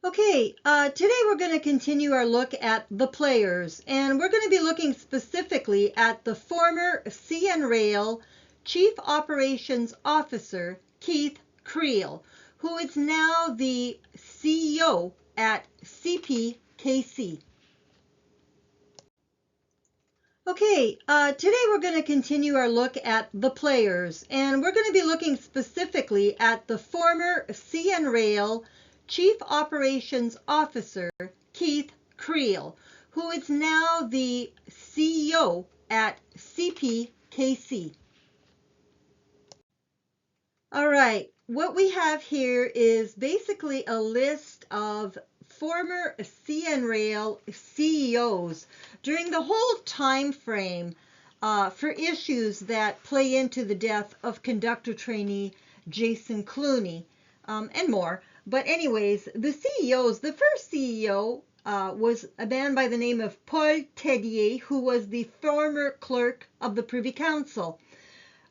Okay, today we're going to continue our look at the players, and we're going to be looking specifically at the former CN Rail Chief Operations Officer, Keith Creel, who is now the CEO at CPKC. Okay, today we're going to continue our look at the players, and we're going to be looking specifically at the former CN Rail Chief Operations Officer, Keith Creel, who is now the CEO at CPKC. All right, what we have here is basically a list of former CN Rail CEOs during the whole time frame for issues that play into the death of conductor trainee Jason Cluney and more. But anyways, the CEOs, the first CEO was a man by the name of Paul Tellier, who was the former clerk of the Privy Council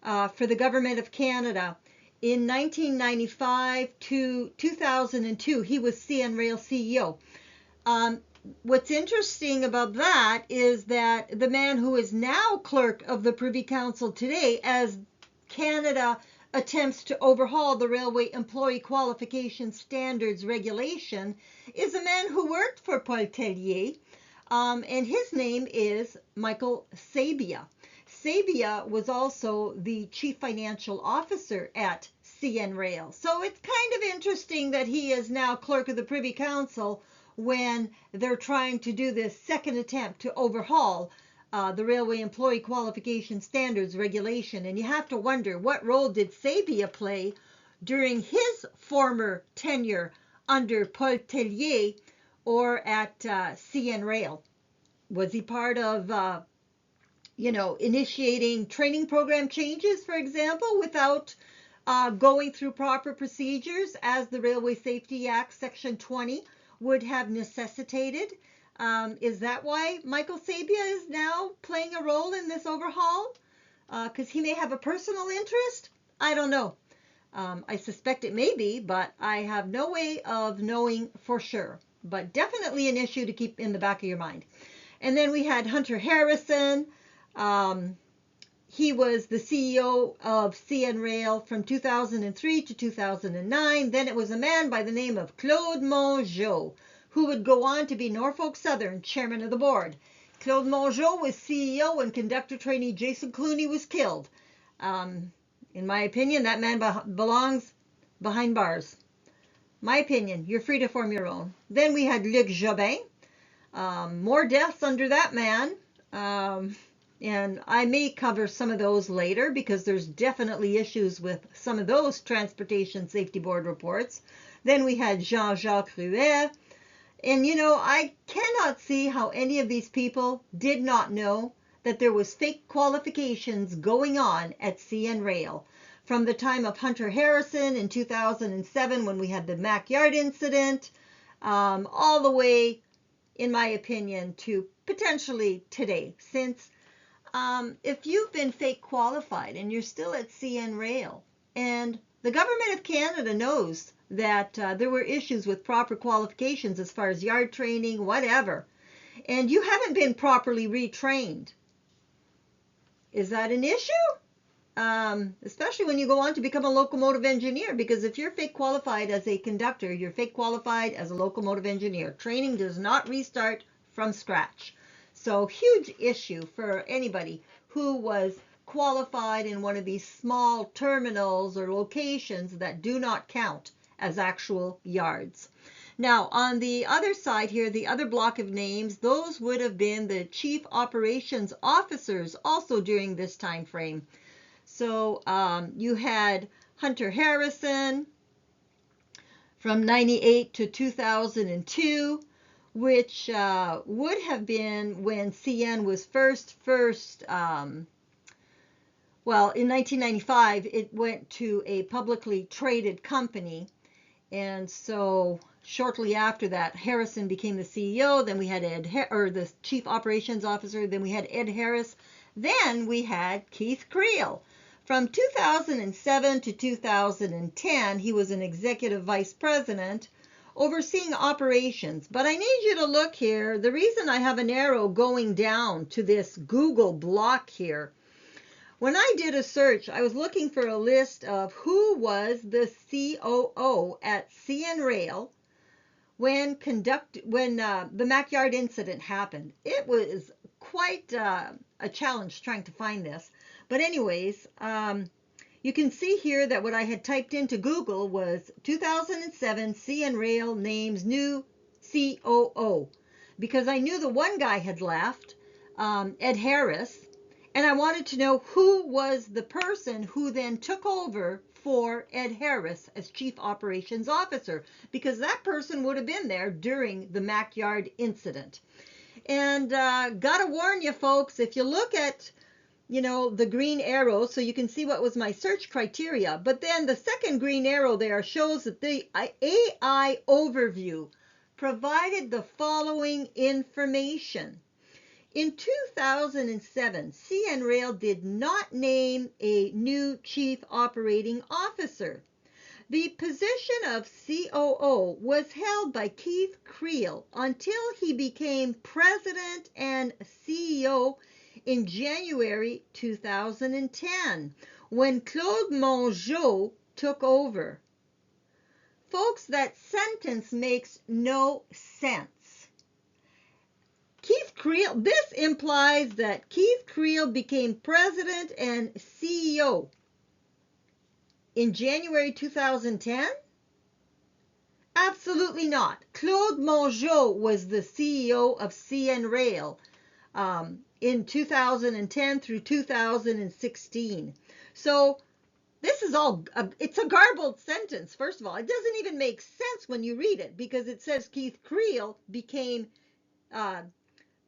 for the Government of Canada. In 1995 to 2002, he was CN Rail CEO. What's interesting about that is that the man who is now clerk of the Privy Council today, as Canada attempts to overhaul the Railway Employee Qualification Standards Regulation, is a man who worked for Paul Tellier, and his name is Michael Sabia. Sabia was also the Chief Financial Officer at CN Rail. So it's kind of interesting that he is now clerk of the Privy Council when they're trying to do this second attempt to overhaul the Railway Employee Qualification Standards Regulation. And you have to wonder, what role did Sabia play during his former tenure under Paul Tellier or at CN Rail? Was he part of initiating training program changes, for example, without going through proper procedures as the Railway Safety Act Section 20 would have necessitated? Is that why Michael Sabia is now playing a role in this overhaul? Because he may have a personal interest? I don't know. I suspect it may be, but I have no way of knowing for sure. But definitely an issue to keep in the back of your mind. And then we had Hunter Harrison. He was the CEO of CN Rail from 2003 to 2009. Then it was a man by the name of Claude Mongeau, who would go on to be Norfolk Southern chairman of the board. Claude Mongeau was CEO when conductor trainee Jason Cluney was killed. In my opinion, that man belongs behind bars. My opinion, you're free to form your own. Then we had Luc Jobin. More deaths under that man. And I may cover some of those later because there's definitely issues with some of those Transportation Safety Board reports. Then we had Jean-Jacques Ruet. And I cannot see how any of these people did not know that there was fake qualifications going on at CN Rail. From the time of Hunter Harrison in 2007 when we had the Mac Yard incident, all the way, in my opinion, to potentially today. Since if you've been fake qualified and you're still at CN Rail, and the Government of Canada knows that there were issues with proper qualifications as far as yard training, whatever, and you haven't been properly retrained, is that an issue? Especially when you go on to become a locomotive engineer, because if you're fake qualified as a conductor, you're fake qualified as a locomotive engineer. Training does not restart from scratch. So huge issue for anybody who was qualified in one of these small terminals or locations that do not count as actual yards. Now, on the other side here, the other block of names, those would have been the chief operations officers also during this time frame. So you had Hunter Harrison from 98 to 2002, which would have been when CN was first well, in 1995, it went to a publicly traded company. And so shortly after that, Harrison became the CEO. Then we had the Chief Operations Officer. Then we had Ed Harris. Then we had Keith Creel. From 2007 to 2010, he was an executive vice president overseeing operations. But I need you to look here. The reason I have an arrow going down to this Google block here, when I did a search, I was looking for a list of who was the COO at CN Rail when the Mackyard incident happened. It was quite a challenge trying to find this. But anyways, you can see here that what I had typed into Google was 2007 CN Rail names new COO, because I knew the one guy had left, Ed Harris, and I wanted to know who was the person who then took over for Ed Harris as Chief Operations Officer, because that person would have been there during the Mackyard incident. And gotta warn you folks, if you look at the green arrow, so you can see what was my search criteria, but then the second green arrow there shows that the AI overview provided the following information. In 2007, CN Rail did not name a new Chief Operating Officer. The position of COO was held by Keith Creel until he became President and CEO in January 2010, when Claude Mongeau took over. Folks, that sentence makes no sense. Keith Creel, this implies that Keith Creel became President and CEO in January 2010? Absolutely not. Claude Mongeau was the CEO of CN Rail in 2010 through 2016. So this is all, it's a garbled sentence, first of all. It doesn't even make sense when you read it, because it says Keith Creel became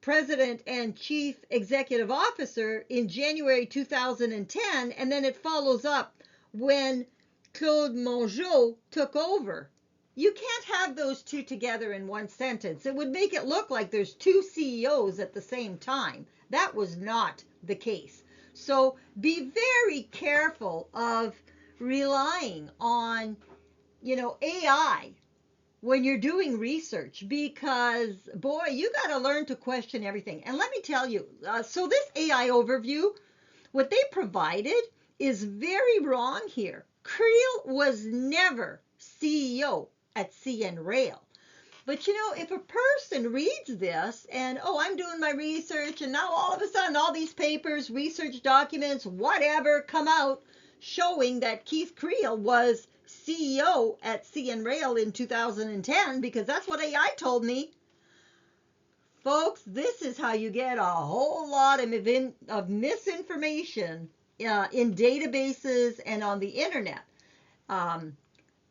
President and Chief Executive Officer in January 2010, and then it follows up when Claude Mongeau took over. You can't have those two together in one sentence. It would make it look like there's two CEOs at the same time. That was not the case. So be very careful of relying on, AI when you're doing research, because boy, you got to learn to question everything. And let me tell you, so this AI overview, what they provided is very wrong here. Creel was never CEO at CN Rail. But if a person reads this and, I'm doing my research, and now all of a sudden all these papers, research documents, whatever, come out showing that Keith Creel was CEO at CN Rail in 2010, because that's what AI told me. Folks, this is how you get a whole lot of misinformation in databases and on the internet.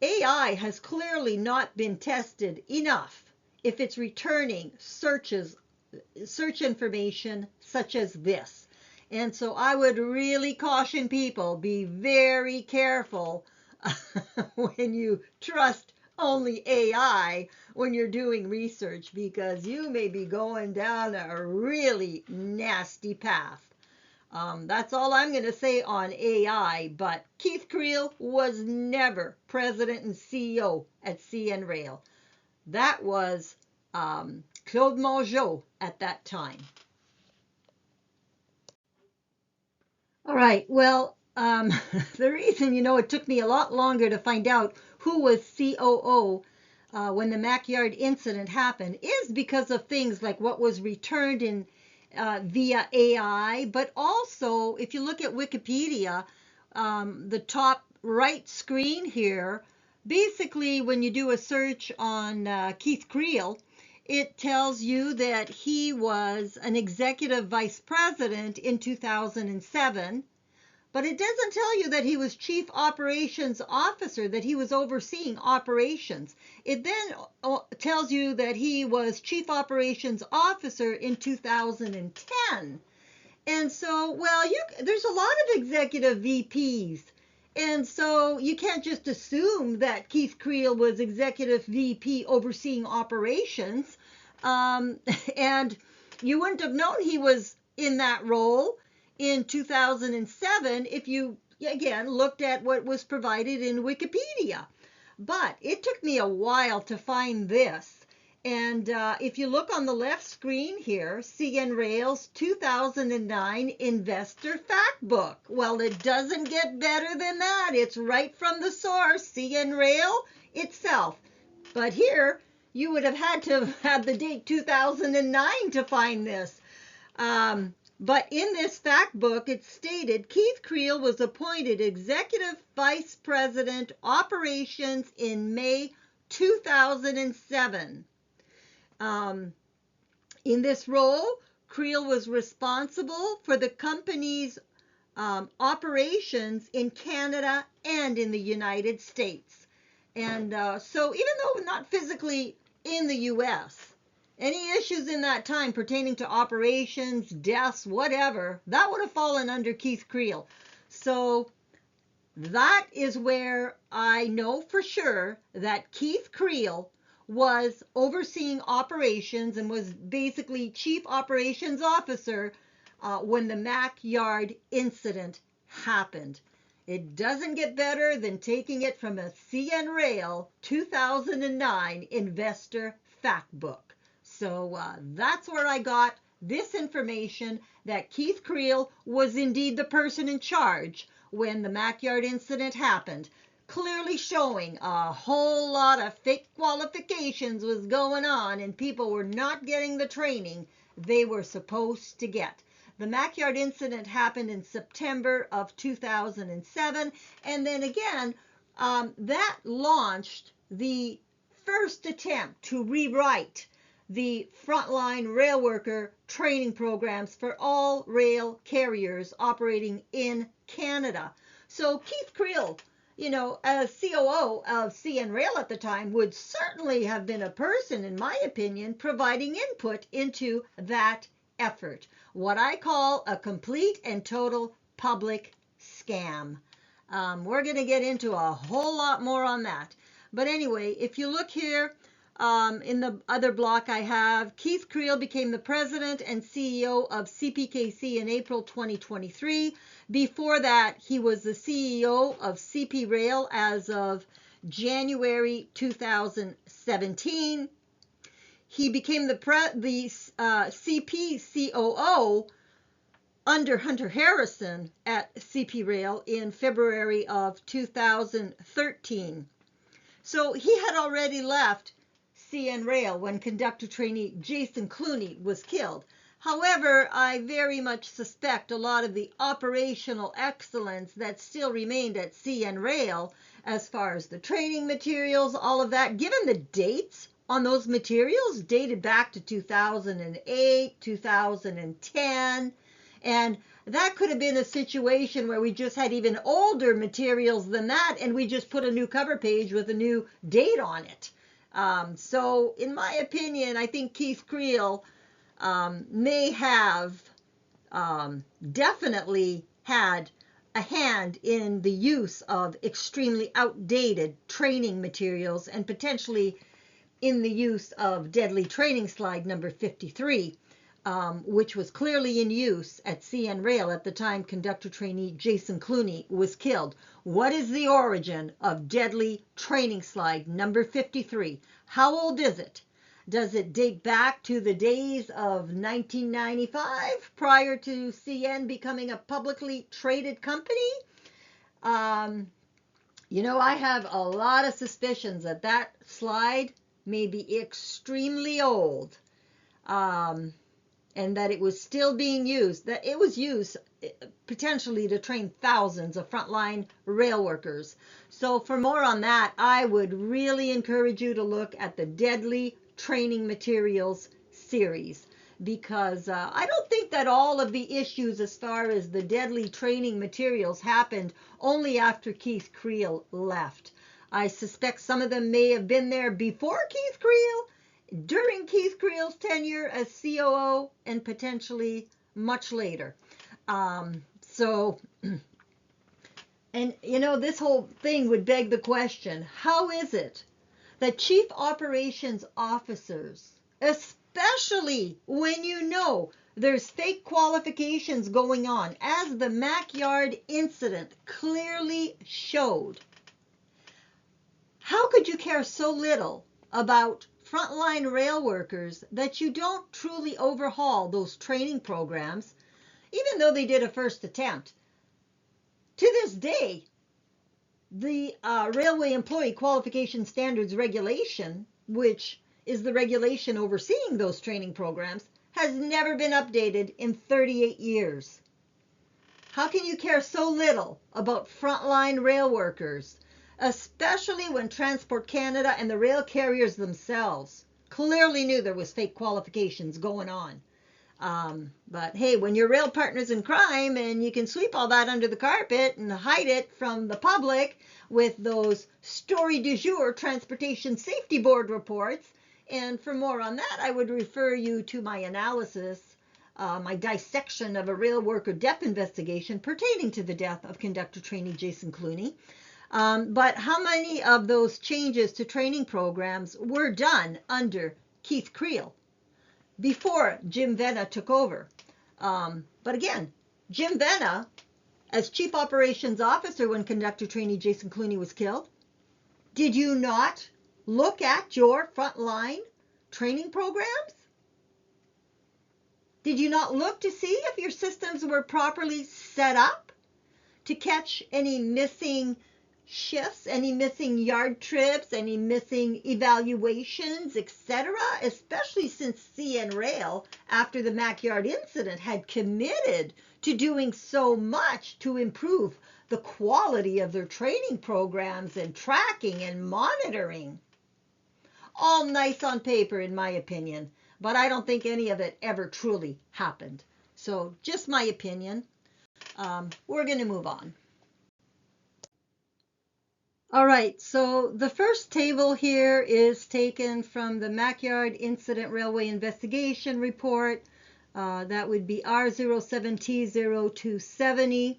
AI has clearly not been tested enough if it's returning search information such as this. And so I would really caution people, be very careful when you trust only AI when you're doing research, because you may be going down a really nasty path. That's all I'm going to say on AI, but Keith Creel was never President and CEO at CN Rail. That was Claude Mongeau at that time. All right, well, the reason, it took me a lot longer to find out who was COO when the Mackyard incident happened is because of things like what was returned in via AI, but also if you look at Wikipedia, the top right screen here, basically when you do a search on Keith Creel, it tells you that he was an executive vice president in 2007, but it doesn't tell you that he was chief operations officer, that he was overseeing operations. It then tells you that he was chief operations officer in 2010. And so, there's a lot of executive VPs. And so you can't just assume that Keith Creel was executive VP overseeing operations. And you wouldn't have known he was in that role in 2007 if you, again, looked at what was provided in Wikipedia. But it took me a while to find this. And if you look on the left screen here, CN Rail's 2009 Investor Fact Book. Well, it doesn't get better than that. It's right from the source, CN Rail itself. But here, you would have had to have the date 2009 to find this. But in this fact book, it stated Keith Creel was appointed Executive Vice President Operations in May 2007. In this role, Creel was responsible for the company's operations in Canada and in the United States. And so even though not physically in the U.S., any issues in that time pertaining to operations, deaths, whatever, that would have fallen under Keith Creel. So that is where I know for sure that Keith Creel was overseeing operations and was basically Chief Operations Officer when the Mac Yard incident happened. It doesn't get better than taking it from a CN Rail 2009 Investor Fact Book. So that's where I got this information that Keith Creel was indeed the person in charge when the Mac Yard incident happened, clearly showing a whole lot of fake qualifications was going on and people were not getting the training they were supposed to get. The Mac Yard incident happened in September of 2007, and then again, that launched the first attempt to rewrite the frontline rail worker training programs for all rail carriers operating in Canada. So Keith Creel, you know, as COO of CN Rail at the time, would certainly have been a person, in my opinion, providing input into that effort. What I call a complete and total public scam. We're going to get into a whole lot more on that. But anyway, if you look here, in the other block I have, Keith Creel became the president and CEO of CPKC in April 2023. Before that, he was the CEO of CP Rail as of January 2017. He became the CP COO under Hunter Harrison at CP Rail in February of 2013. So he had already left CN Rail when conductor trainee Jason Cluney was killed. However, I very much suspect a lot of the operational excellence that still remained at CN Rail, as far as the training materials, all of that, given the dates on those materials dated back to 2008, 2010, and that could have been a situation where we just had even older materials than that, and we just put a new cover page with a new date on it. So in my opinion, I think Keith Creel may have definitely had a hand in the use of extremely outdated training materials and potentially in the use of deadly training slide number 53, which was clearly in use at CN Rail at the time conductor trainee Jason Cluney was killed. What is the origin of deadly training slide number 53? How old is it? Does it date back to the days of 1995, prior to CN becoming a publicly traded company? You know, I have a lot of suspicions that that slide may be extremely old. And that it was still being used, that it was used potentially to train thousands of frontline rail workers. So for more on that, I would really encourage you to look at the Deadly Training Materials series, because I don't think that all of the issues as far as the deadly training materials happened only after Keith Creel left. I suspect some of them may have been there before Keith Creel, during Keith Creel's tenure as COO, and potentially much later. And you know, this whole thing would beg the question, how is it that chief operations officers, especially when you know there's fake qualifications going on, as the Mac Yard incident clearly showed, How could you care so little about frontline rail workers that you don't truly overhaul those training programs, even though they did a first attempt? To this day, the Railway Employee Qualification Standards Regulation, which is the regulation overseeing those training programs, has never been updated in 38 years. How can you care so little about frontline rail workers, especially when Transport Canada and the rail carriers themselves clearly knew there was fake qualifications going on? But hey, when you're rail partners in crime and you can sweep all that under the carpet and hide it from the public with those story du jour Transportation Safety Board reports, and for more on that, I would refer you to my analysis, my dissection of a rail worker death investigation pertaining to the death of conductor trainee Jason Cluney. But how many of those changes to training programs were done under Keith Creel before Jim Vena took over? But again, Jim Vena, as Chief Operations Officer when conductor trainee Jason Cluney was killed, did you not look at your frontline training programs? Did you not look to see if your systems were properly set up to catch any missing shifts, any missing yard trips, any missing evaluations, etc., especially since CN Rail, after the Mackyard incident, had committed to doing so much to improve the quality of their training programs and tracking and monitoring? All nice on paper, in my opinion, but I don't think any of it ever truly happened. So just my opinion. We're going to move on. All right, so the first table here is taken from the Mackyard Incident Railway Investigation Report. That would be R07T0270.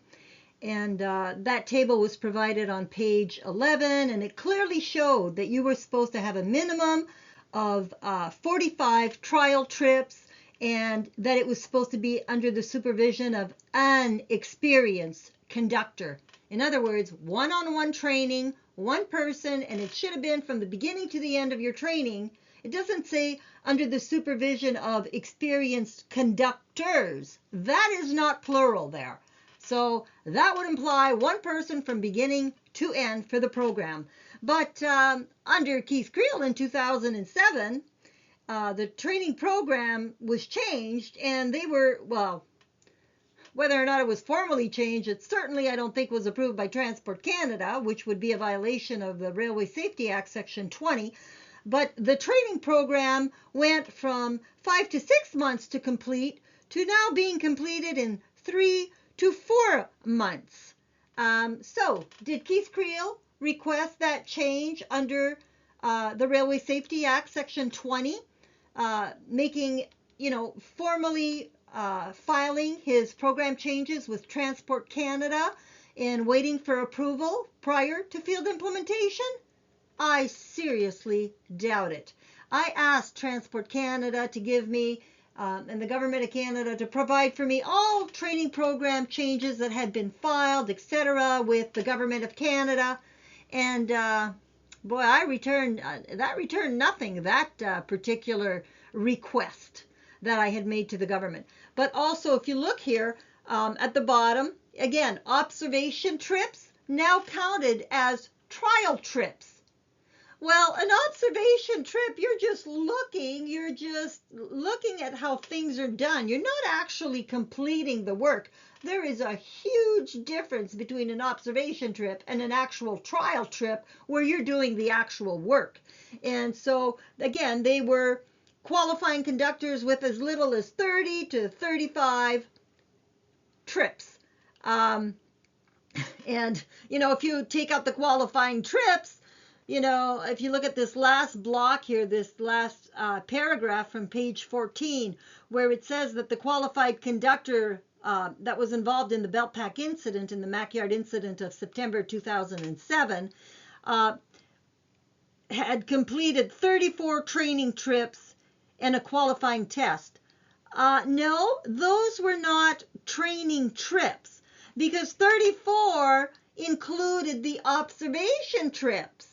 And that table was provided on page 11, and it clearly showed that you were supposed to have a minimum of 45 trial trips, and that it was supposed to be under the supervision of an experienced conductor. In other words, one-on-one training, one person, and it should have been from the beginning to the end of your training. It doesn't say under the supervision of experienced conductors. That is not plural there. So that would imply one person from beginning to end for the program. But under Keith Creel in 2007, the training program was changed, and they were, well, whether or not it was formally changed, it certainly I don't think was approved by Transport Canada, which would be a violation of the Railway Safety Act, Section 20. But the training program went from 5 to 6 months to complete to now being completed in 3 to 4 months. So did Keith Creel request that change under the Railway Safety Act, Section 20, making, formally filing his program changes with Transport Canada and waiting for approval prior to field implementation? I seriously doubt it. I asked Transport Canada to give me and the Government of Canada to provide for me all training program changes that had been filed, etc., with the Government of Canada, and boy, I returned nothing, that particular request that I had made to the government. But also, if you look here at the bottom, again, observation trips now counted as trial trips. Well, an observation trip, you're just looking at how things are done. You're not actually completing the work. There is a huge difference between an observation trip and an actual trial trip where you're doing the actual work. And so, again, they were qualifying conductors with as little as 30 to 35 trips. And, if you take out the qualifying trips, if you look at this last block here, this last paragraph from page 14, where it says that the qualified conductor that was involved in the belt pack incident, in the Mackyard incident of September 2007, had completed 34 training trips and a qualifying test. No, those were not training trips, because 34 included the observation trips.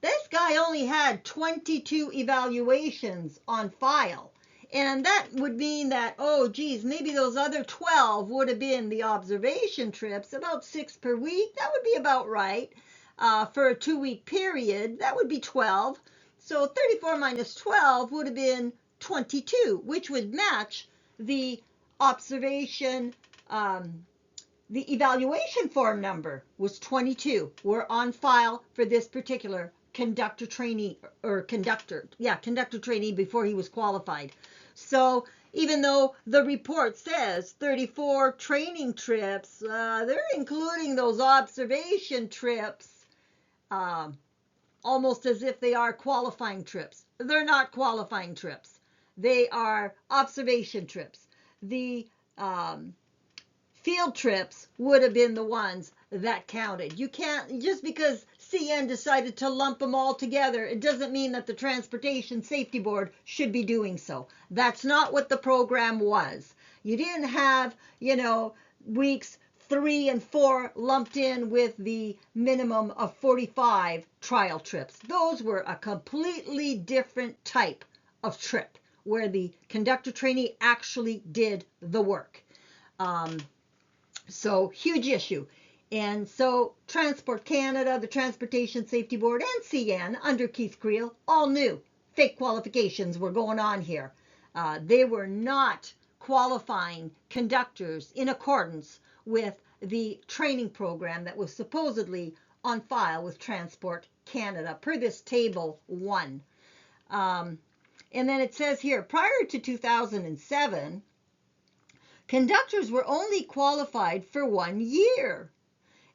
This guy only had 22 evaluations on file. And that would mean that, oh, geez, maybe those other 12 would have been the observation trips, about 6 per week. That would be about right. For a 2-week period, that would be 12. So 34 minus 12 would have been 22, which would match the observation, the evaluation form number was 22. Were on file for this particular conductor trainee, or conductor trainee before he was qualified. So even though the report says 34 training trips, they're including those observation trips almost as if they are qualifying trips. They're not qualifying trips. They are observation trips. The field trips would have been the ones that counted. You can't, just because CN decided to lump them all together, it doesn't mean that the Transportation Safety Board should be doing so. That's not what the program was. You didn't have, weeks 3 and 4 lumped in with the minimum of 45 trial trips. Those were a completely different type of trip where the conductor trainee actually did the work. So huge issue. And so Transport Canada, the Transportation Safety Board, and CN under Keith Creel all knew fake qualifications were going on here. They were not qualifying conductors in accordance with the training program that was supposedly on file with Transport Canada per this table 1. And then it says here, prior to 2007, conductors were only qualified for 1 year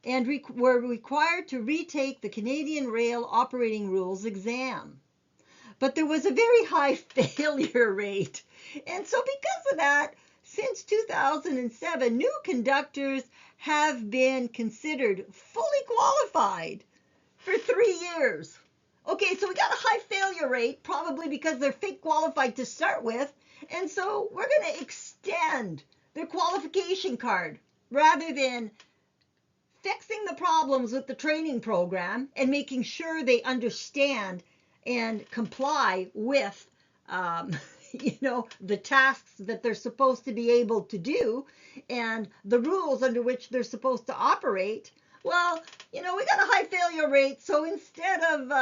and were required to retake the Canadian Rail Operating Rules exam. But there was a very high failure rate. And so because of that, since 2007, new conductors have been considered fully qualified for 3 years. Okay, so we got a high failure rate, probably because they're fake qualified to start with. And so we're going to extend their qualification card rather than fixing the problems with the training program and making sure they understand and comply with the tasks that they're supposed to be able to do and the rules under which they're supposed to operate. Well, we got a high failure rate, so instead of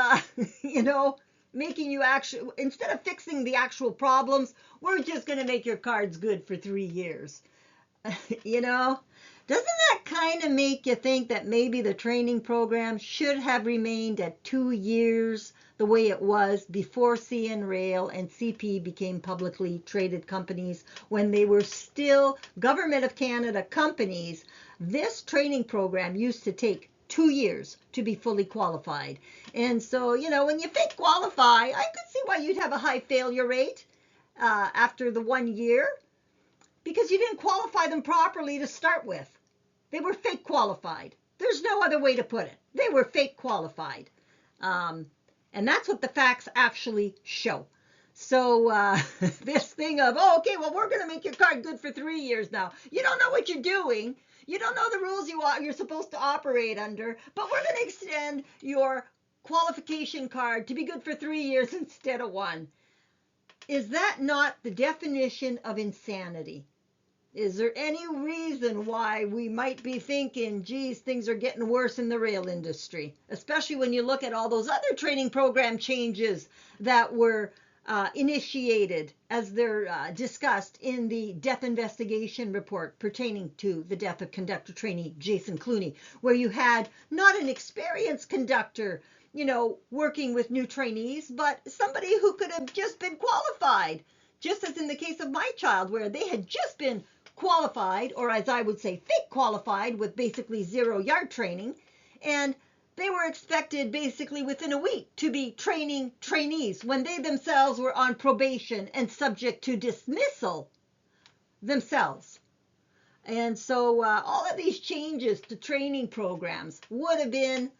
instead of fixing the actual problems, we're just going to make your cards good for 3 years. Doesn't that kind of make you think that maybe the training program should have remained at 2 years the way it was before CN Rail and CP became publicly traded companies, when they were still Government of Canada companies? This training program used to take 2 years to be fully qualified. And so, when you fake qualify, I could see why you'd have a high failure rate after the 1 year, because you didn't qualify them properly to start with. They were fake qualified. There's no other way to put it. They were fake qualified. And that's what the facts actually show. So this thing of, we're going to make your card good for 3 years now. You don't know what you're doing. You don't know the rules you're supposed to operate under, but we're going to extend your qualification card to be good for 3 years instead of 1. Is that not the definition of insanity? Is there any reason why we might be thinking, geez, things are getting worse in the rail industry, especially when you look at all those other training program changes that were initiated as they're discussed in the death investigation report pertaining to the death of conductor trainee Jason Cluney, where you had not an experienced conductor, working with new trainees, but somebody who could have just been qualified, just as in the case of my child, where they had just been qualified, or as I would say, fake qualified, with basically 0 yard training, and they were expected basically within a week to be training trainees when they themselves were on probation and subject to dismissal themselves. And so all of these changes to training programs would have been,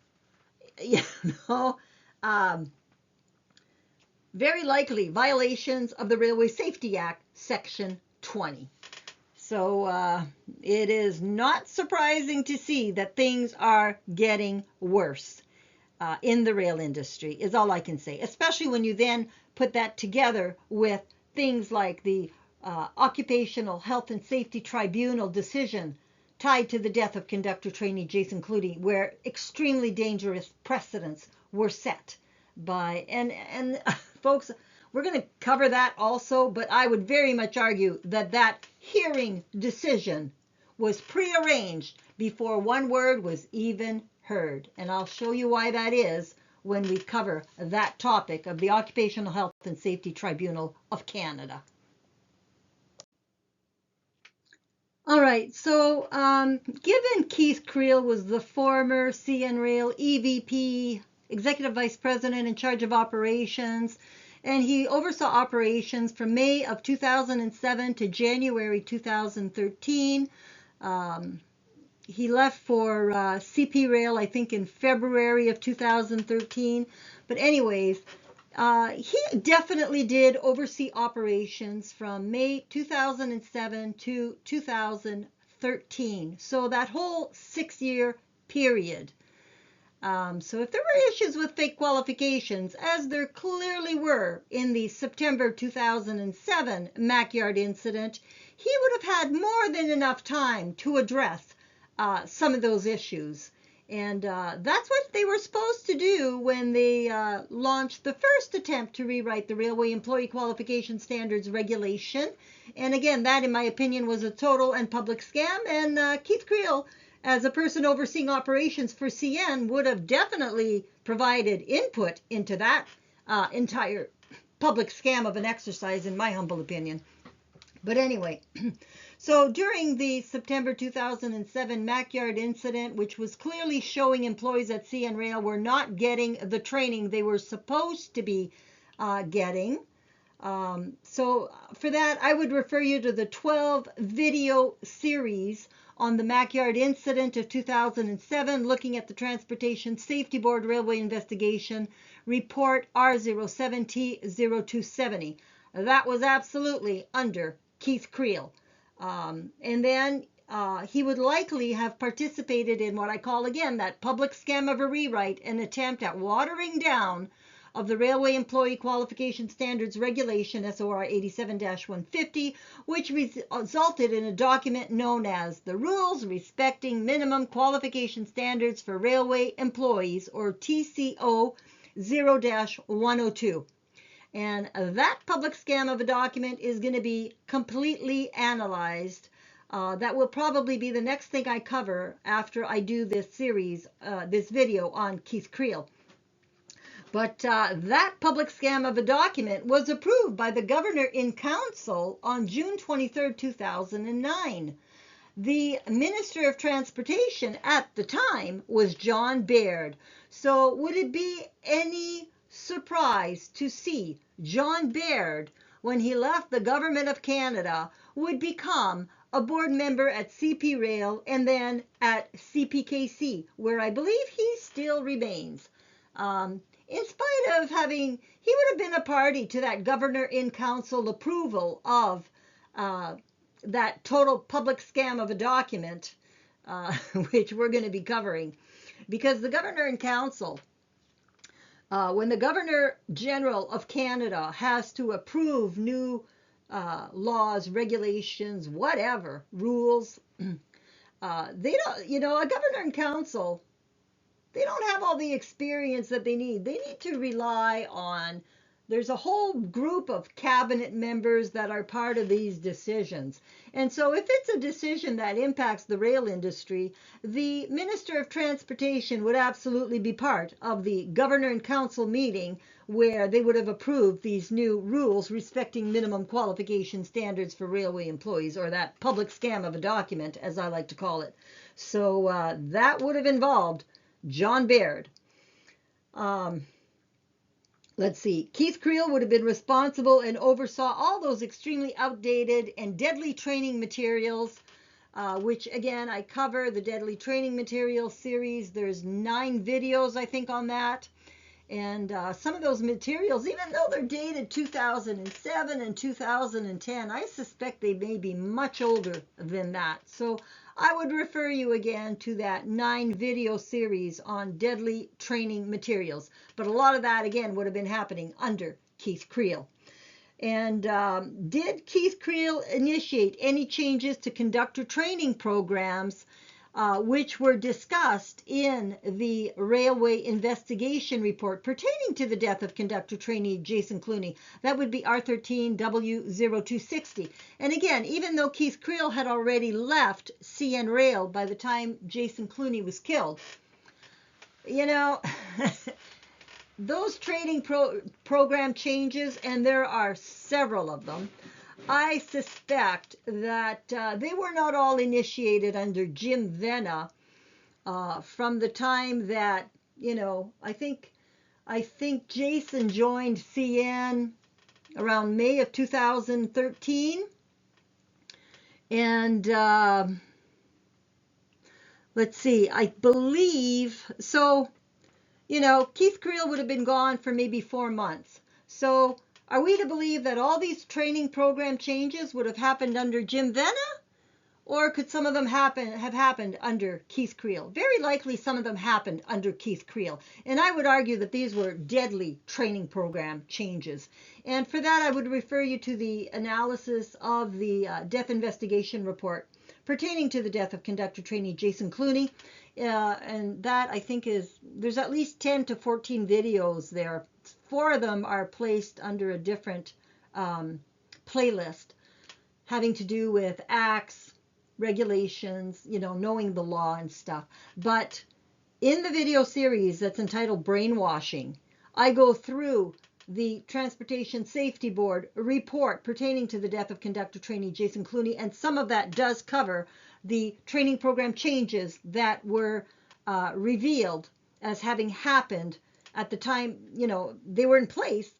very likely violations of the Railway Safety Act, Section 20. So it is not surprising to see that things are getting worse. in the rail industry, is all I can say, especially when you then put that together with things like the Occupational Health and Safety Tribunal decision tied to the death of conductor trainee Jason Cluney, where extremely dangerous precedents were set by, and folks, we're going to cover that also, but I would very much argue that that hearing decision was prearranged before one word was even heard. And I'll show you why that is when we cover that topic of the Occupational Health and Safety Tribunal of Canada. All right, so given Keith Creel was the former CN Rail EVP, Executive Vice President in charge of operations, and he oversaw operations from May of 2007 to January 2013. He left for CP Rail, I think, in February of 2013. But anyways, he definitely did oversee operations from May 2007 to 2013. So that whole 6-year period. So if there were issues with fake qualifications, as there clearly were in the September 2007 Mackyard incident, he would have had more than enough time to address some of those issues. And that's what they were supposed to do when they launched the first attempt to rewrite the Railway Employee Qualification Standards Regulation. And again, that, in my opinion, was a total and public scam. And Keith Creel, as a person overseeing operations for CN, would have definitely provided input into that entire public scam of an exercise, in my humble opinion. But anyway, so during the September 2007 Mackyard incident, which was clearly showing employees at CN Rail were not getting the training they were supposed to be getting. So for that, I would refer you to the 12 video series on the Mackyard incident of 2007, looking at the Transportation Safety Board Railway Investigation Report R07T0270. That was absolutely under Keith Creel. And then he would likely have participated in what I call, again, that public scam of a rewrite, an attempt at watering down of the Railway Employee Qualification Standards Regulation, SOR 87-150, which resulted in a document known as the Rules Respecting Minimum Qualification Standards for Railway Employees, or TCO 0-102. And that public scam of a document is going to be completely analyzed. That will probably be the next thing I cover after I do this series, this video on Keith Creel. But that public scam of a document was approved by the Governor in Council on June 23, 2009. The Minister of Transportation at the time was John Baird. So would it be any surprise to see John Baird, when he left the Government of Canada, would become a board member at CP Rail and then at CPKC, where I believe he still remains. In spite of having, he would have been a party to that Governor in Council approval of that total public scam of a document, which we're going to be covering. Because the Governor in Council, when the Governor General of Canada has to approve new laws, regulations, whatever, rules, they don't, a Governor in Council, they don't have all the experience that they need. They need to rely on, there's a whole group of cabinet members that are part of these decisions. And so if it's a decision that impacts the rail industry, the Minister of Transportation would absolutely be part of the Governor and Council meeting where they would have approved these new rules respecting minimum qualification standards for railway employees, or that public scam of a document, as I like to call it. So that would have involved John Baird. Let's see, Keith Creel would have been responsible and oversaw all those extremely outdated and deadly training materials, which again, I cover the deadly training materials series. There's 9 videos, I think, on that. And some of those materials, even though they're dated 2007 and 2010, I suspect they may be much older than that. So I would refer you again to that 9-video series on deadly training materials. But a lot of that, again, would have been happening under Keith Creel. And did Keith Creel initiate any changes to conductor training programs which were discussed in the railway investigation report pertaining to the death of conductor trainee Jason Cluney? That would be R13W0260. And again, even though Keith Creel had already left CN Rail by the time Jason Cluney was killed, you know, those training program changes, and there are several of them, I suspect that they were not all initiated under Jim Vena from the time that, you know, I think Jason joined CN around May of 2013. And let's see, I believe, so, you know, Keith Creel would have been gone for maybe 4 months. So are we to believe that all these training program changes would have happened under Jim Vena? Or could some of them have happened under Keith Creel? Very likely some of them happened under Keith Creel. And I would argue that these were deadly training program changes. And for that, I would refer you to the analysis of the death investigation report pertaining to the death of conductor trainee Jason Cluney. And that, I think, there's at least 10 to 14 videos there. 4 of them are placed under a different playlist having to do with acts, regulations, you know, knowing the law and stuff. But in the video series that's entitled Brainwashing, I go through the Transportation Safety Board report pertaining to the death of conductor trainee Jason Cluney, and some of that does cover the training program changes that were revealed as having happened at the time, you know, they were in place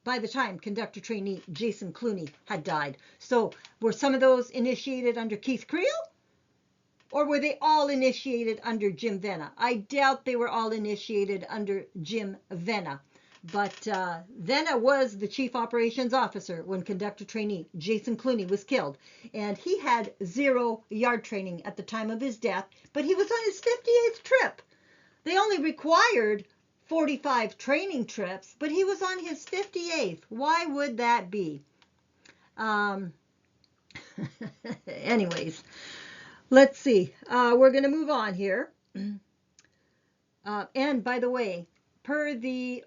by the time conductor trainee Jason Cluney had died. So were some of those initiated under Keith Creel? Or were they all initiated under Jim Vena? I doubt they were all initiated under Jim Vena. But Vena was the chief operations officer when conductor trainee Jason Cluney was killed. And he had 0 yard training at the time of his death, but he was on his 58th trip. They only required 45 training trips, but he was on his 58th. Why would that be? Anyways, let's see. We're going to move on here. And by the way, per the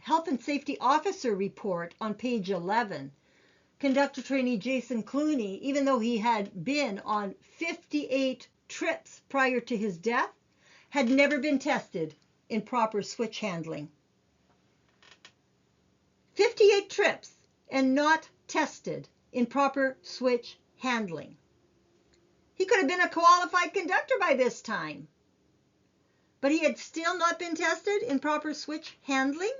Health and Safety Officer report on page 11, conductor trainee Jason Cluney, even though he had been on 58 trips prior to his death, had never been tested in proper switch handling. 58 trips and not tested in proper switch handling. He could have been a qualified conductor by this time. But he had still not been tested in proper switch handling,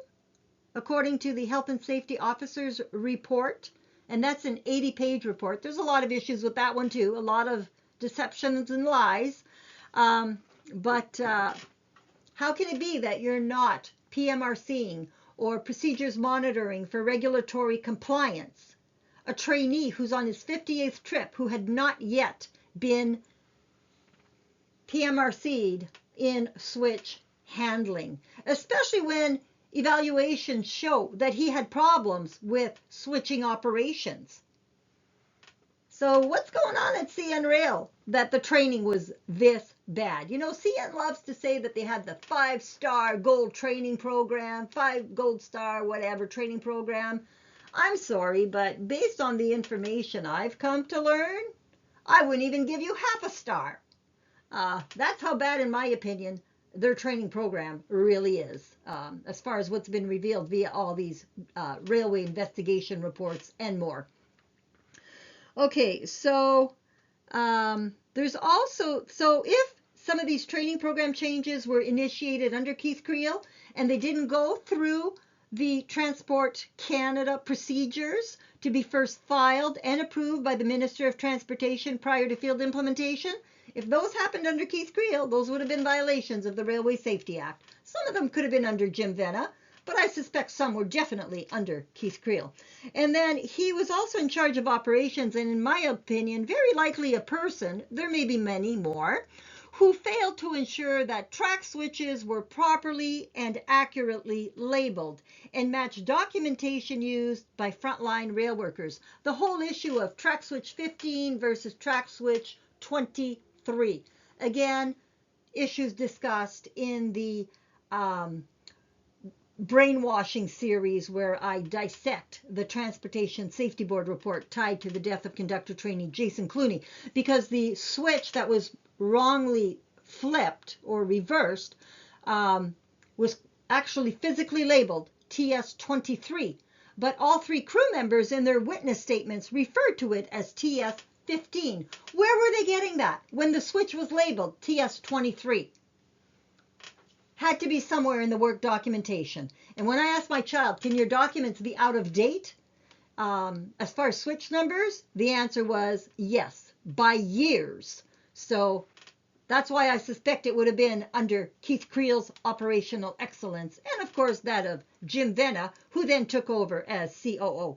according to the Health and Safety Officer's report. And that's an 80-page report. There's a lot of issues with that one too, a lot of deceptions and lies. But how can it be that you're not PMRCing or procedures monitoring for regulatory compliance a trainee who's on his 58th trip who had not yet been PMRC'd in switch handling, especially when evaluations show that he had problems with switching operations? So what's going on at CN Rail that the training was this bad? You know, CN loves to say that they had the 5-star gold training program, 5 gold star whatever training program. I'm sorry, but based on the information I've come to learn, I wouldn't even give you half a star. That's how bad, in my opinion, their training program really is, as far as what's been revealed via all these railway investigation reports and more. Okay, so there's also, so if some of these training program changes were initiated under Keith Creel and they didn't go through the Transport Canada procedures to be first filed and approved by the Minister of Transportation prior to field implementation, If those happened under Keith Creel, those would have been violations of the Railway Safety Act. Some of them could have been under Jim Vena, but I suspect some were definitely under Keith Creel. And then he was also in charge of operations, and in my opinion, very likely a person, there may be many more, who failed to ensure that track switches were properly and accurately labeled and matched documentation used by frontline rail workers. The whole issue of track switch 15 versus track switch 23. Again, issues discussed in the brainwashing series where I dissect the Transportation Safety Board report tied to the death of conductor trainee Jason Cluney, because the switch that was wrongly flipped or reversed was actually physically labeled TS23, but all three crew members in their witness statements referred to it as TS15. Where were they getting that when the switch was labeled TS23? Had to be somewhere in the work documentation. And when I asked my child, can your documents be out of date as far as switch numbers, the answer was yes, by years. So that's why I suspect it would have been under Keith Creel's operational excellence, and of course that of Jim Vena, who then took over as COO.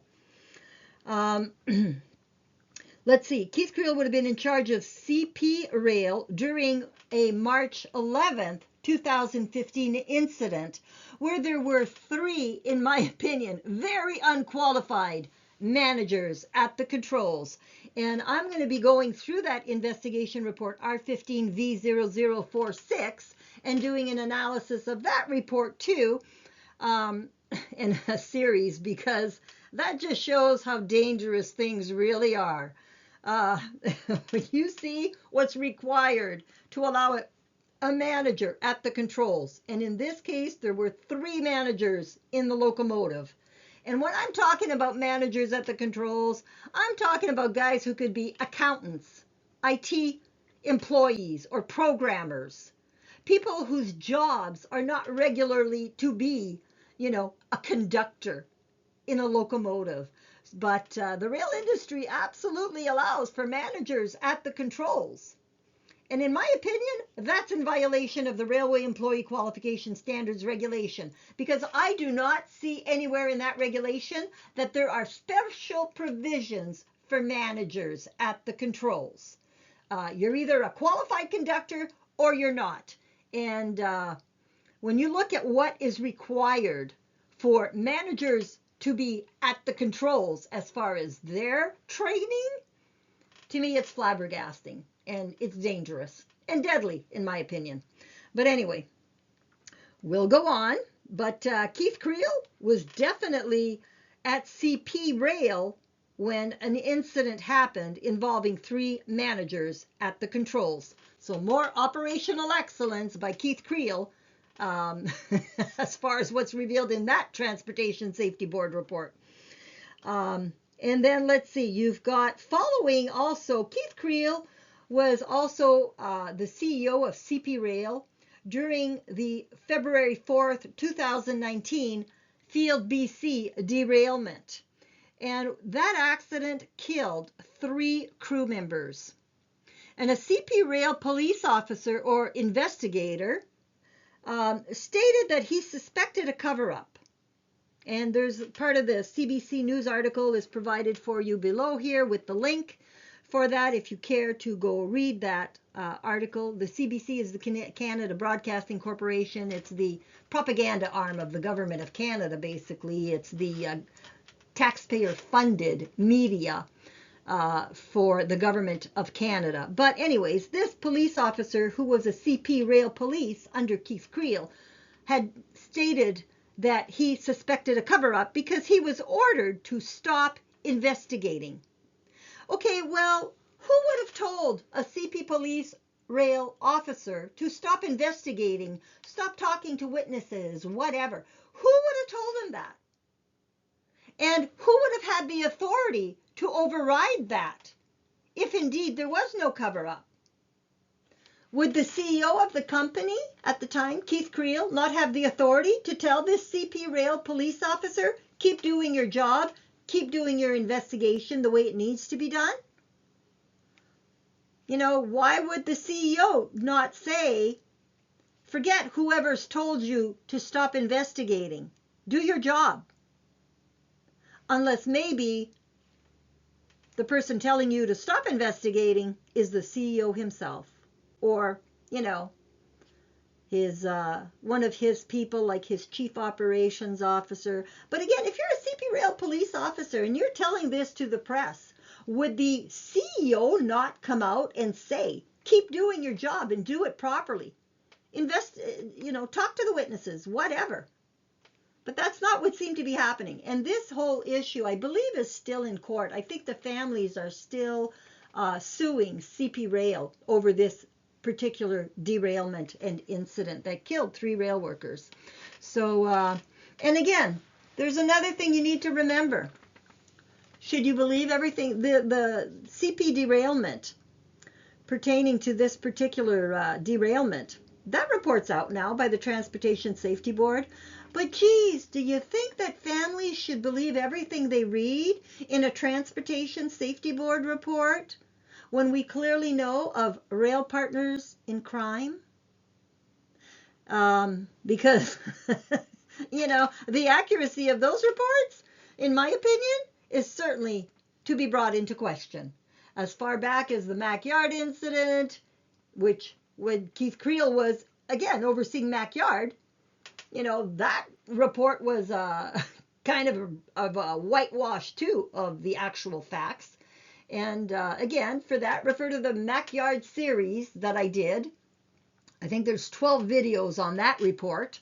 Let's see, Keith Creel would have been in charge of CP Rail during a March 11th, 2015 incident where there were three, in my opinion, very unqualified managers at the controls. And I'm going to be going through that investigation report R15V0046 and doing an analysis of that report too in a series, because that just shows how dangerous things really are. When you see what's required to allow a manager at the controls, and in this case there were three managers in the locomotive. And when I'm talking about managers at the controls, I'm talking about guys who could be accountants, IT employees, or programmers, people whose jobs are not regularly to be, a conductor in a locomotive. But the rail industry absolutely allows for managers at the controls. And in my opinion, that's in violation of the Railway Employee Qualification Standards Regulation, because I do not see anywhere in that regulation that there are special provisions for managers at the controls. You're either a qualified conductor or you're not. And when you look at what is required for managers to be at the controls as far as their training, to me it's flabbergasting, and it's dangerous and deadly in my opinion. But anyway, we'll go on. But Keith Creel was definitely at CP Rail when an incident happened involving three managers at the controls. So more operational excellence by Keith Creel as far as what's revealed in that Transportation Safety Board report. And then let's see, you've got following also, Keith Creel was also the CEO of CP Rail during the February 4th, 2019 Field BC derailment. And that accident killed three crew members. And a CP Rail police officer or investigator stated that he suspected a cover-up. And there's part of the CBC News article is provided for you below here with the link for that if you care to go read that article. The CBC is the Canada Broadcasting Corporation. It's the propaganda arm of the government of Canada, basically. It's the taxpayer-funded media for the government of Canada. But anyways, this police officer, who was a CP Rail Police under Keith Creel, had stated that he suspected a cover-up because he was ordered to stop investigating. Okay, well, who would have told a CP Police Rail officer to stop investigating, stop talking to witnesses, whatever? Who would have told him that? And who would have had the authority to override that if indeed there was no cover-up? Would the CEO of the company at the time, Keith Creel, not have the authority to tell this CP Rail police officer, keep doing your job, keep doing your investigation the way it needs to be done? Why would the CEO not say, forget whoever's told you to stop investigating, do your job? Unless maybe the person telling you to stop investigating is the CEO himself, or, his one of his people, like his chief operations officer. But again, if you're a CP Rail police officer and you're telling this to the press, would the CEO not come out and say, keep doing your job and do it properly? Talk to the witnesses, whatever. But that's not what seemed to be happening. And this whole issue, I believe, is still in court. I think the families are still suing CP Rail over this particular derailment and incident that killed 3 rail workers. So, and again, there's another thing you need to remember. Should you believe everything, the CP derailment pertaining to this particular derailment, that report's out now by the Transportation Safety Board. But geez, do you think that families should believe everything they read in a Transportation Safety Board report when we clearly know of rail partners in crime? Because, the accuracy of those reports, in my opinion, is certainly to be brought into question. As far back as the Mackyard incident, which when Keith Creel was, again, overseeing Mackyard, that report was kind of a whitewash, too, of the actual facts. And again, for that, refer to the Mackyard series that I did. I think there's 12 videos on that report.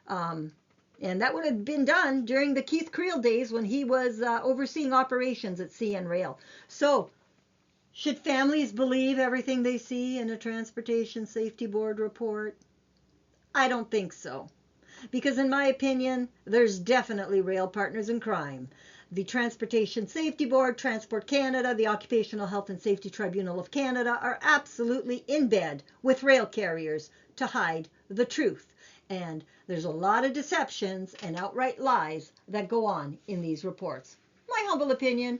And that would have been done during the Keith Creel days when he was overseeing operations at CN Rail. So, should families believe everything they see in a Transportation Safety Board report? I don't think so. Because in my opinion, there's definitely rail partners in crime. The Transportation Safety Board, Transport Canada, the Occupational Health and Safety Tribunal of Canada are absolutely in bed with rail carriers to hide the truth. And there's a lot of deceptions and outright lies that go on in these reports. My humble opinion,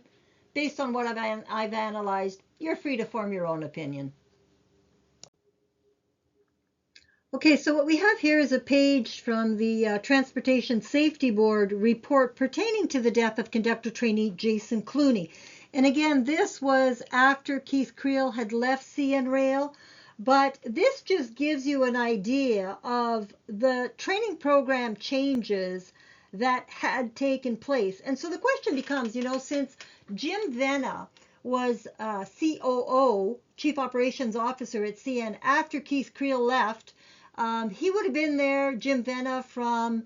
based on what I've analyzed, you're free to form your own opinion. Okay, so what we have here is a page from the Transportation Safety Board report pertaining to the death of conductor trainee Jason Cluney. And again, this was after Keith Creel had left CN Rail, but this just gives you an idea of the training program changes that had taken place. And so the question becomes, since Jim Vena was COO, Chief Operations Officer at CN after Keith Creel left, he would have been there, Jim Vena, from,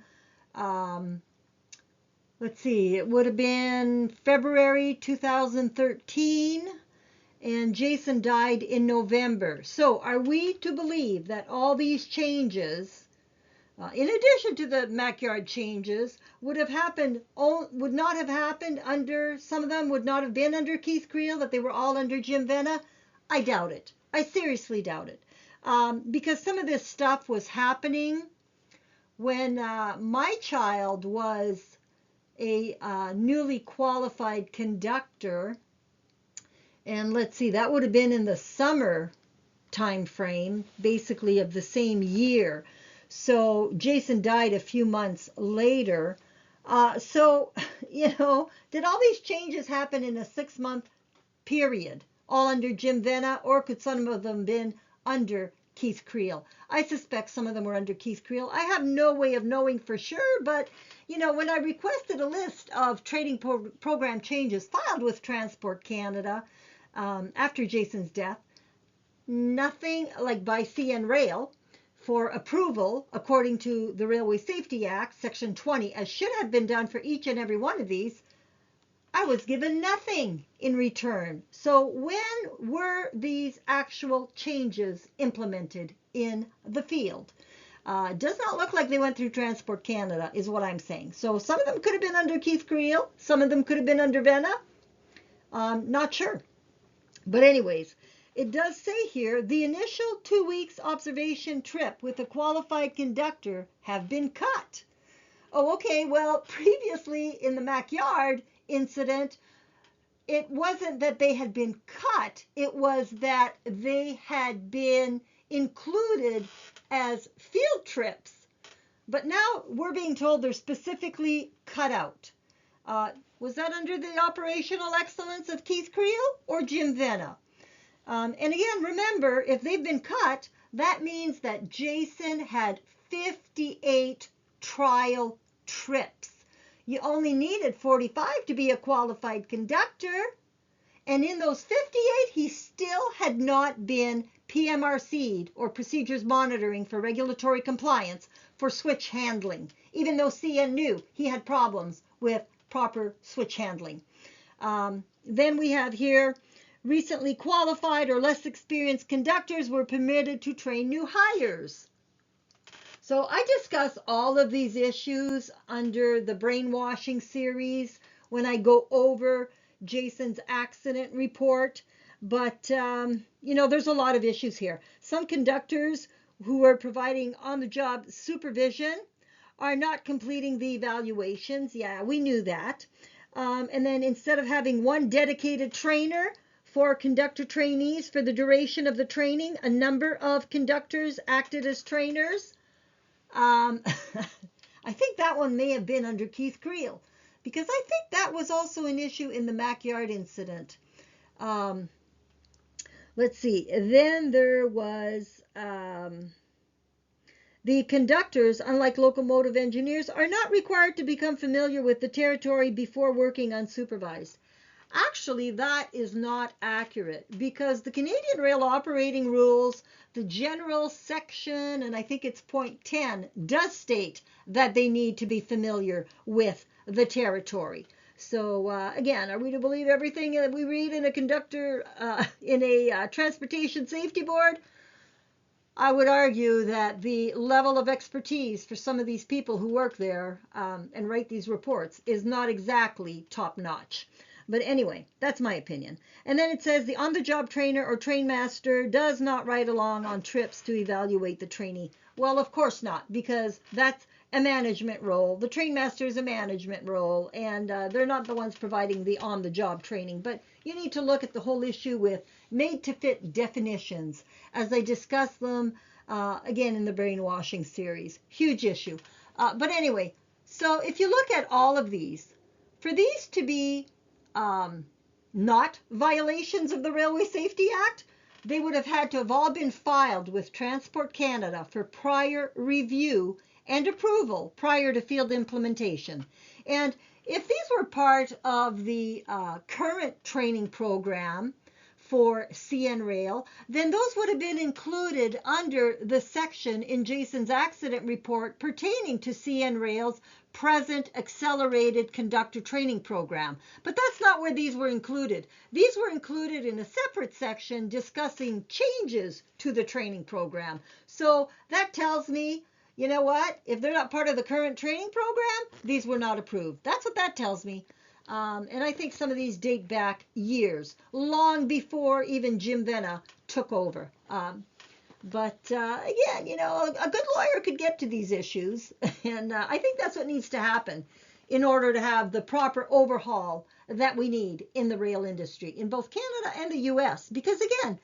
it would have been February 2013, and Jason died in November. So are we to believe that all these changes, in addition to the Mackyard changes, would not have happened under, some of them would not have been under Keith Creel, that they were all under Jim Vena? I doubt it. I seriously doubt it. Because some of this stuff was happening when my child was a newly qualified conductor. And that would have been in the summer time frame, basically of the same year. So Jason died a few months later. Did all these changes happen in a 6-month period, all under Jim Vena, or could some of them been under Keith Creel? I suspect some of them were under Keith Creel. I have no way of knowing for sure, but when I requested a list of training program changes filed with Transport Canada after Jason's death, nothing like by CN Rail for approval according to the Railway Safety Act, Section 20, as should have been done for each and every one of these, I was given nothing in return. So when were these actual changes implemented in the field? Does not look like they went through Transport Canada, is what I'm saying. So some of them could have been under Keith Creel. Some of them could have been under Vena. Not sure. But anyways, it does say here, the initial 2 weeks observation trip with a qualified conductor have been cut. Oh, okay. Well, previously in the Mackyard incident, it wasn't that they had been cut, it was that they had been included as field trips. But now we're being told they're specifically cut out. Was that under the operational excellence of Keith Creel or Jim Vena? And again, remember, if they've been cut, that means that Jason had 58 trial trips. You only needed 45 to be a qualified conductor. And in those 58, he still had not been PMRC'd, or procedures monitoring for regulatory compliance, for switch handling, even though CN knew he had problems with proper switch handling. Then we have here, recently qualified or less experienced conductors were permitted to train new hires. So I discuss all of these issues under the brainwashing series when I go over Jason's accident report. But, there's a lot of issues here. Some conductors who are providing on-the-job supervision are not completing the evaluations. Yeah, we knew that. And then instead of having one dedicated trainer for conductor trainees for the duration of the training, a number of conductors acted as trainers. I think that one may have been under Keith Creel, because I think that was also an issue in the Backyard incident. Let's see. Then there was the conductors, unlike locomotive engineers, are not required to become familiar with the territory before working unsupervised. Actually, that is not accurate, because the Canadian Rail Operating Rules, the general section, and I think it's point 10, does state that they need to be familiar with the territory. So again, are we to believe everything that we read in a conductor, in a transportation safety board? I would argue that the level of expertise for some of these people who work there and write these reports is not exactly top notch. But anyway, that's my opinion. And then it says the on-the-job trainer or trainmaster does not ride along on trips to evaluate the trainee. Well, of course not, because that's a management role. The trainmaster is a management role, and they're not the ones providing the on-the-job training. But you need to look at the whole issue with made-to-fit definitions, as I discuss them again in the brainwashing series. Huge issue. But anyway, so if you look at all of these, for these to be not violations of the Railway Safety Act, they would have had to have all been filed with Transport Canada for prior review and approval prior to field implementation. And if these were part of the current training program for CN Rail, then those would have been included under the section in Jason's accident report pertaining to CN Rail's present accelerated conductor training program. But that's not where these were included. These were included in a separate section discussing changes to the training program. So that tells me, you know what, if they're not part of the current training program, these were not approved. That's what that tells me. And I think some of these date back years, long before even Jim Vena took over. But again, a good lawyer could get to these issues, and I think that's what needs to happen in order to have the proper overhaul that we need in the rail industry in both Canada and the U.S. Because again,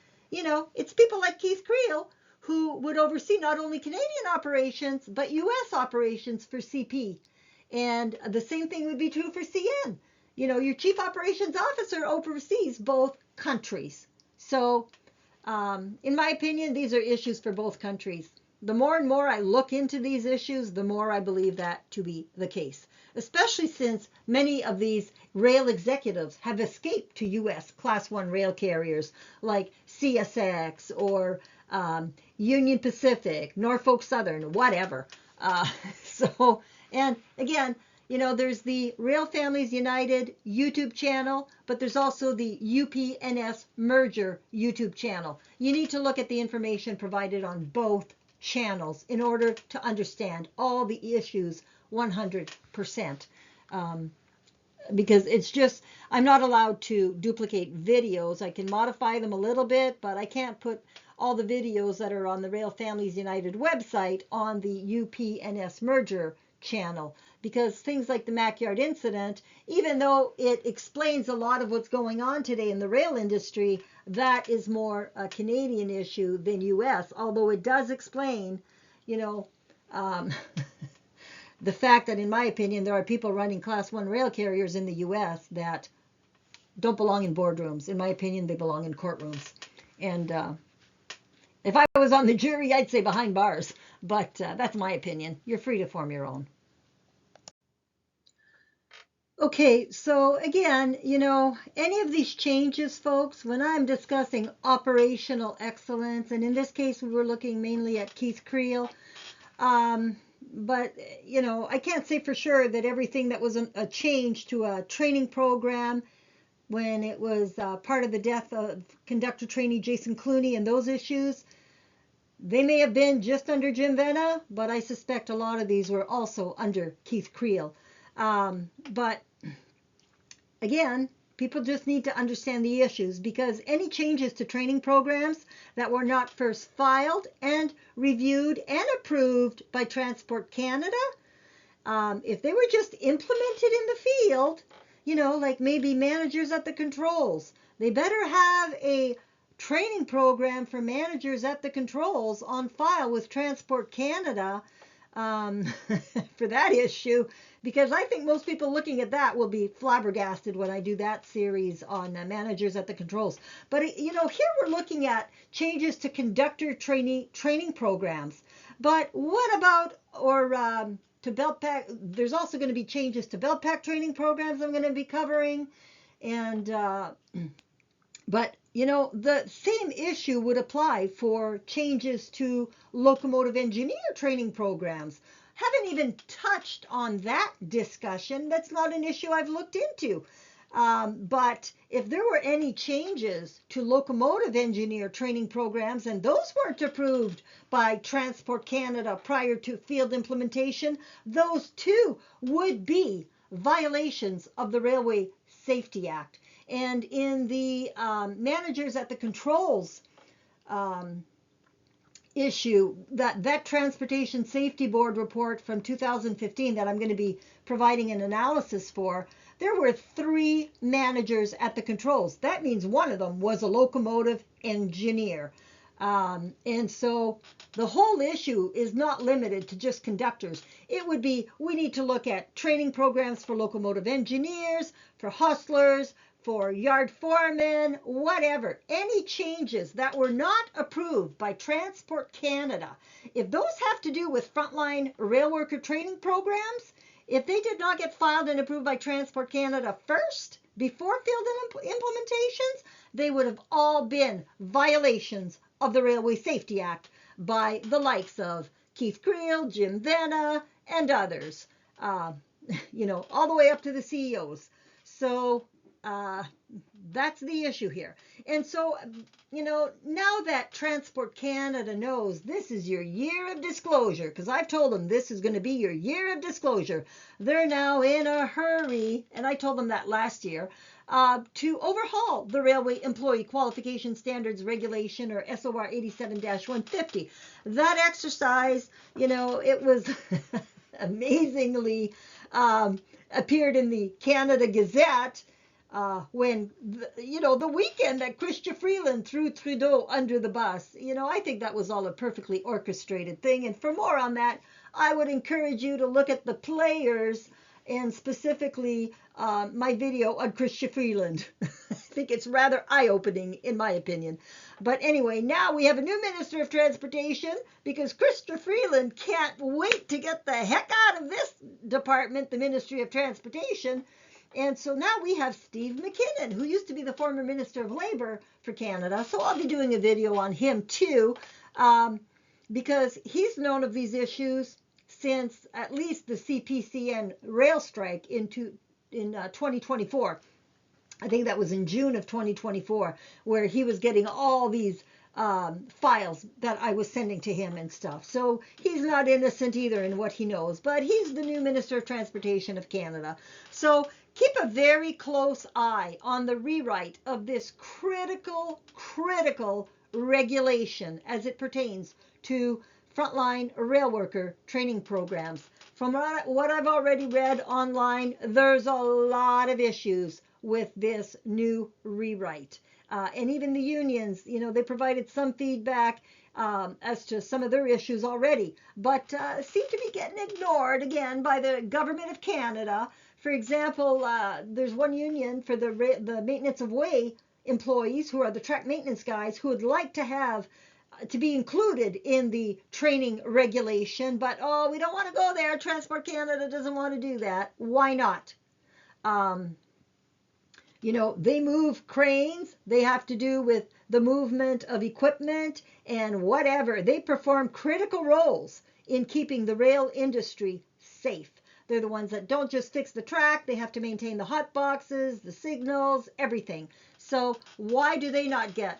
it's people like Keith Creel who would oversee not only Canadian operations, but U.S. operations for CP. And the same thing would be true for CN. Your chief operations officer oversees both countries. So in my opinion, these are issues for both countries. The more and more I look into these issues, the more I believe that to be the case, especially since many of these rail executives have escaped to U.S. Class 1 rail carriers like CSX or Union Pacific, Norfolk Southern, whatever. And again, there's the Rail Families United YouTube channel, but there's also the UPNS Merger YouTube channel. You need to look at the information provided on both channels in order to understand all the issues 100%. Because it's just, I'm not allowed to duplicate videos. I can modify them a little bit, but I can't put all the videos that are on the Rail Families United website on the UPNS Merger channel. because things like the Mackyard incident, even though it explains a lot of what's going on today in the rail industry, that is more a Canadian issue than US, although it does explain, you know, um, the fact that, in my opinion, there are people running Class 1 rail carriers in the US that don't belong in boardrooms. In my opinion, they belong in courtrooms. And if I was on the jury, I'd say behind bars. But that's my opinion. You're free to form your own. Okay, so again, you know, any of these changes, folks, when I'm discussing operational excellence, and in this case, we were looking mainly at Keith Creel, but, you know, I can't say for sure that everything that was a change to a training program when it was part of the death of conductor trainee Jason Cluney and those issues, they may have been just under Jim Vena, but I suspect a lot of these were also under Keith Creel. But again, people just need to understand the issues, because any changes to training programs that were not first filed and reviewed and approved by Transport Canada, if they were just implemented in the field, you know, like maybe managers at the controls, they better have a training program for managers at the controls on file with Transport Canada for that issue, because I think most people looking at that will be flabbergasted when I do that series on managers at the controls. But, you know, here we're looking at changes to conductor trainee training programs. But what about, to belt pack, there's also going to be changes to belt pack training programs I'm going to be covering. And, but, you know, the same issue would apply for changes to locomotive engineer training programs. Haven't even touched on that discussion. That's not an issue I've looked into. But if there were any changes to locomotive engineer training programs and those weren't approved by Transport Canada prior to field implementation, those too would be violations of the Railway Safety Act. And in the managers at the controls issue, that Transportation Safety Board report from 2015 that I'm going to be providing an analysis for, there were 3 managers at the controls. That means one of them was a locomotive engineer. And so the whole issue is not limited to just conductors. It would be, we need to look at training programs for locomotive engineers, for hustlers, for yard foremen, whatever. Any changes that were not approved by Transport Canada, if those have to do with frontline rail worker training programs, if they did not get filed and approved by Transport Canada first, before field implementations, they would have all been violations of the Railway Safety Act by the likes of Keith Creel, Jim Vena, and others, you know, all the way up to the CEOs. So that's the issue here. And so, you know, now that Transport Canada knows this is your year of disclosure, because I've told them this is going to be your year of disclosure, they're now in a hurry, and I told them that last year, to overhaul the Railway Employee Qualification Standards Regulation, or SOR 87-150. That exercise, you know, it was amazingly appeared in the Canada Gazette when, you know, the weekend that Chrystia Freeland threw Trudeau under the bus. You know, I think that was all a perfectly orchestrated thing. And for more on that, I would encourage you to look at the players and specifically my video on Chrystia Freeland. I think it's rather eye-opening, in my opinion. But anyway, now we have a new Minister of Transportation because Chrystia Freeland can't wait to get the heck out of this department, the Ministry of Transportation. And so now we have Steve McKinnon, who used to be the former Minister of Labour for Canada. So I'll be doing a video on him too, because he's known of these issues since at least the CN rail strike in 2024. I think that was in June of 2024, where he was getting all these files that I was sending to him and stuff. So he's not innocent either in what he knows, but he's the new Minister of Transportation of Canada. So keep a very close eye on the rewrite of this critical regulation as it pertains to frontline rail worker training programs. From what I've already read online, there's a lot of issues with this new rewrite. And even the unions, they provided some feedback as to some of their issues already, but seem to be getting ignored again by the government of Canada. For example, there's one union for the maintenance of way employees, who are the track maintenance guys, who would like to be included in the training regulation, but we don't want to go there. Transport Canada doesn't want to do that. Why not? They move cranes. They have to do with the movement of equipment and whatever. They perform critical roles in keeping the rail industry safe. They're the ones that don't just fix the track. They have to maintain the hot boxes, the signals, everything. So why do they not get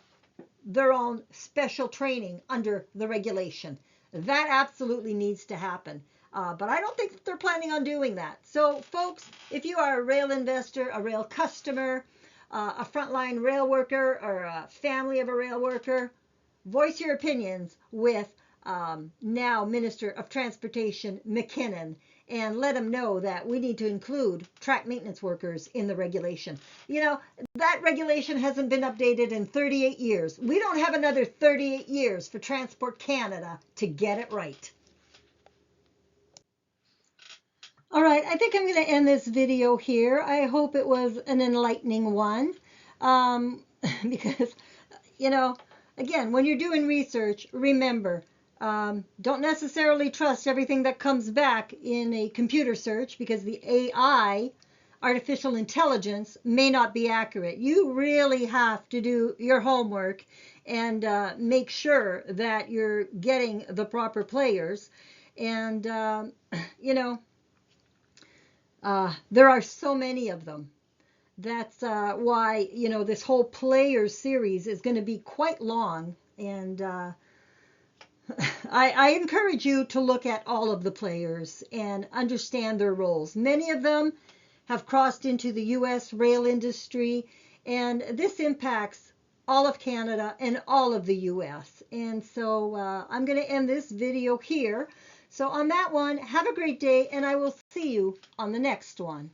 their own special training under the regulation? That absolutely needs to happen. But I don't think that they're planning on doing that. So folks, if you are a rail investor, a rail customer, a frontline rail worker, or a family of a rail worker, voice your opinions with now Minister of Transportation McKinnon, and let them know that we need to include track maintenance workers in the regulation. That regulation hasn't been updated in 38 years. We don't have another 38 years for Transport Canada to get it right. All right, I think I'm going to end this video here. I hope it was an enlightening one, because, again, when you're doing research, remember, don't necessarily trust everything that comes back in a computer search, because the AI, artificial intelligence, may not be accurate. You really have to do your homework and make sure that you're getting the proper players. And, there are so many of them. That's why, this whole players series is going to be quite long. And I encourage you to look at all of the players and understand their roles. Many of them have crossed into the U.S. rail industry, and this impacts all of Canada and all of the U.S. And so I'm going to end this video here. So on that one, have a great day, and I will see you on the next one.